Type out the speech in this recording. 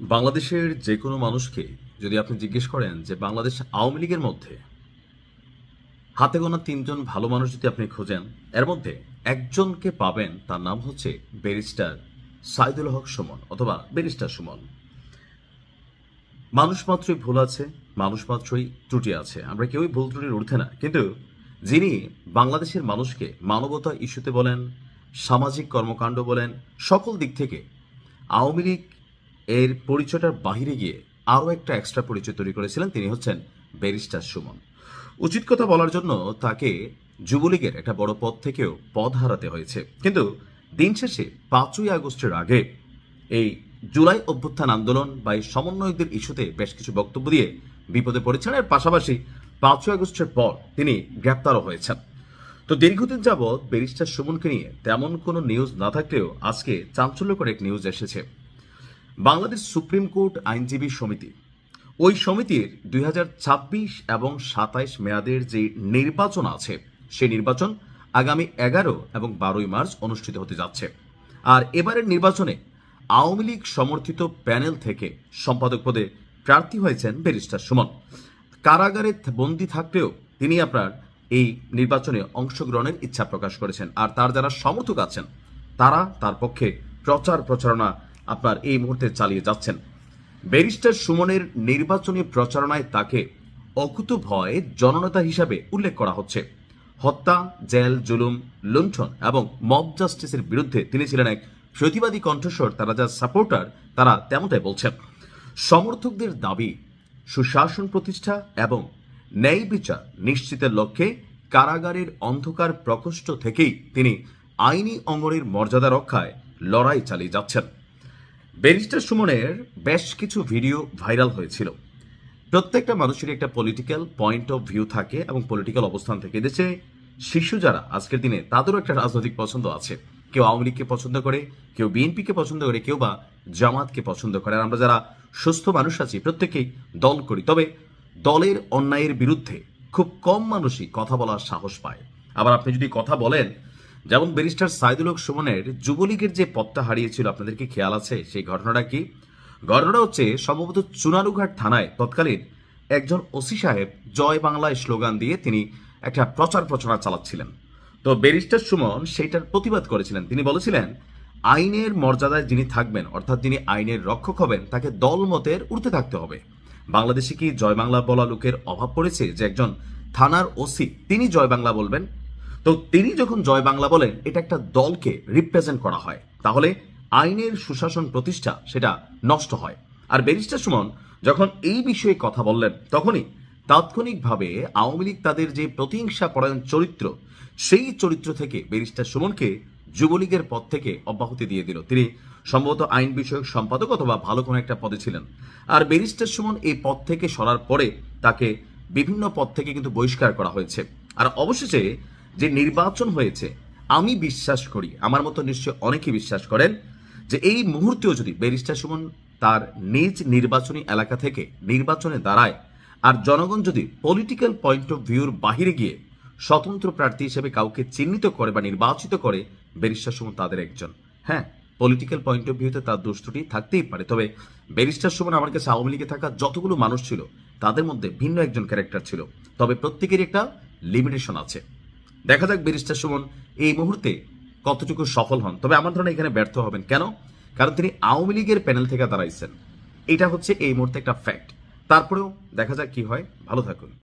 বাংলাদেশের যে কোনো মানুষকে যদি আপনি জিজ্ঞেস করেন যে বাংলাদেশ আওয়ামী লীগের মধ্যে হাতে গোনা ৩ জন ভালো মানুষ যদি আপনি খোঁজেন, এর মধ্যে একজনকে পাবেন, তার নাম হচ্ছে ব্যারিস্টার সাইদুল হক সুমন অথবা ব্যারিস্টার সুমন। মানুষ মাত্রই ভুল আছে, মানুষ মাত্রই ত্রুটি আছে, আমরা কেউই ভুল ত্রুটির ঊর্ধ্বে না। কিন্তু যিনি বাংলাদেশের মানুষকে মানবতা ইস্যুতে বলেন, সামাজিক কর্মকাণ্ড বলেন, সকল দিক থেকে আওয়ামী লীগ এর পরিচয়টার বাহিরে গিয়ে আরও একটা এক্সট্রা পরিচয় তৈরি করেছিলেন, তিনি হচ্ছেন ব্যারিস্টার সুমন। উচিত কথা বলার জন্য তাকে যুবলীগের একটা বড় পদ থেকেও পদ হারাতে হয়েছে। কিন্তু দিন শেষে ৫ই আগস্টের আগে এই জুলাই অভ্যুত্থান আন্দোলন বা এই সমন্বয়কদের ইস্যুতে বেশ কিছু বক্তব্য দিয়ে বিপদে পড়েছেন। এর পাশাপাশি ৫ই আগস্টের পর তিনি গ্রেপ্তারও হয়েছেন। তো দীর্ঘদিন যাবৎ ব্যারিস্টার সুমনকে নিয়ে তেমন কোনো নিউজ না থাকলেও আজকে চাঞ্চল্যকর এক নিউজ এসেছে। বাংলাদেশ সুপ্রিম কোর্ট আইনজীবী সমিতি, ওই সমিতির ২০২৬ এবং ২৭ মেয়াদের যে নির্বাচন আছে, সেই নির্বাচন আগামী ১১ এবং ১২ই মার্চ অনুষ্ঠিত হতে যাচ্ছে। আর এবারের নির্বাচনে আওয়ামী লীগ সমর্থিত প্যানেল থেকে সম্পাদক পদে প্রার্থী হয়েছেন ব্যারিস্টার সুমন। কারাগারে বন্দী থাকলেও তিনি আপনার এই নির্বাচনে অংশগ্রহণের ইচ্ছা প্রকাশ করেছেন। আর তার যারা সমর্থক আছেন তারা তার পক্ষে প্রচারণা আপনার এই মুহূর্তে চালিয়ে যাচ্ছেন। ব্যারিস্টার সুমনের নির্বাচনী প্রচারণায় তাকে অকুতোভয় জননেতা হিসাবে উল্লেখ করা হচ্ছে। হত্যা, জেল, জুলুম, লুণ্ঠন এবং মব জাস্টিসের বিরুদ্ধে তিনি ছিলেন এক প্রতিবাদী কণ্ঠস্বর। তারা যা সাপোর্টার তারা তেমনটাই বলছেন। সমর্থকদের দাবি, সুশাসন প্রতিষ্ঠা এবং ন্যায় বিচার নিশ্চিতের লক্ষ্যে কারাগারের অন্ধকার প্রকোষ্ঠ থেকেই তিনি আইনি অঙ্গনের মর্যাদা রক্ষায় লড়াই চালিয়ে যাচ্ছেন। ব্যারিস্টার সুমনের বেশ কিছু ভিডিও ভাইরাল হয়েছিল। প্রত্যেকটা মানুষের একটা পলিটিক্যাল পয়েন্ট অফ ভিউ থাকে এবং পলিটিক্যাল অবস্থান থেকে। দেশে শিশু যারা আজকের দিনে তাদেরও একটা রাজনৈতিক পছন্দ আছে। কেউ আওয়ামী লীগকে পছন্দ করে, কেউ বিএনপিকে পছন্দ করে, কেউ বা জামাতকে পছন্দ করে। আর আমরা যারা সুস্থ মানুষ আছি প্রত্যেকেই দল করি, তবে দলের অন্যায়ের বিরুদ্ধে খুব কম মানুষই কথা বলার সাহস পায়। আবার আপনি যদি কথা বলেন, যেমন ব্যারিস্টার সাইদুল হক সুমনের যুবলীগের যে পদটা হারিয়েছিল, আপনাদের কি খেয়াল আছে সেই ঘটনাটা কি? ঘটনাটা হচ্ছে সম্ভবত চুনারুঘাট থানায় তৎকালীন একজন ওসি সাহেব জয় বাংলায় স্লোগান দিয়ে তিনি একটা প্রচারণা চালাচ্ছিলেন। তো ব্যারিস্টার সুমন সেইটার প্রতিবাদ করেছিলেন। তিনি বলেছিলেন, আইনের মর্যাদায় যিনি থাকবেন, অর্থাৎ যিনি আইনের রক্ষক হবেন, তাকে দল মতের ঊর্ধ্বে থাকতে হবে। বাংলাদেশে কি জয় বাংলা বলা লোকের অভাব পড়েছে যে একজন থানার ওসি তিনি জয় বাংলা বলবেন? তো তিনি যখন জয় বাংলা বলেন, এটা একটা দলকে রিপ্রেজেন্ট করা হয়, তাহলে আইনের সুশাসন প্রতিষ্ঠা সেটা নষ্ট হয়। আর ব্যারিস্টার সুমন যখন এই বিষয়ে কথা বললেন, তখনই তাৎক্ষণিকভাবে আওয়ামী লীগ তাদের যে প্রতিহিংসা পরায়ণ চরিত্র, সেই চরিত্র থেকে ব্যারিস্টার সুমনকে যুবলীগের পদ থেকে অব্যাহতি দিয়ে দিল। তিনি সম্ভবত আইন বিষয়ক সম্পাদক অথবা ভালো কোনো একটা পদে ছিলেন। আর ব্যারিস্টার সুমন এই পদ থেকে সরার পরে তাকে বিভিন্ন পদ থেকে কিন্তু বহিষ্কার করা হয়েছে। আর অবশেষে যে নির্বাচন হয়েছে, আমি বিশ্বাস করি, আমার মতো নিশ্চয় অনেকেই বিশ্বাস করেন, যে এই মুহূর্তেও যদি ব্যারিস্টার সুমন তার নিজ নির্বাচনী এলাকা থেকে নির্বাচনে দাঁড়ায়, আর জনগণ যদি পলিটিক্যাল পয়েন্ট অফ ভিউর বাহিরে গিয়ে স্বতন্ত্র প্রার্থী হিসেবে কাউকে চিহ্নিত করে বা নির্বাচিত করে, ব্যারিস্টার সুমন তাদের একজন। হ্যাঁ, পলিটিক্যাল পয়েন্ট অফ ভিউতে তার দোষ ত্রুটি থাকতেই পারে, তবে ব্যারিস্টার সুমন আমার কাছে আওয়ামী লীগে থাকা যতগুলো মানুষ ছিল তাদের মধ্যে ভিন্ন একজন ক্যারেক্টার ছিল। তবে প্রত্যেকেরই একটা লিমিটেশন আছে। দেখা যাক ব্যারিস্টার সুমন এই মুহূর্তে কতটুকু সফল হন। তবে আমার ধারণা এখানে ব্যর্থ হবেন। কেন? কারণ তিনি আওয়ামী লীগের প্যানেল থেকে দাঁড়াইছেন, এটা হচ্ছে এই মুহূর্তে একটা ফ্যাক্ট। তারপরেও দেখা যাক কি হয়। ভালো থাকুন।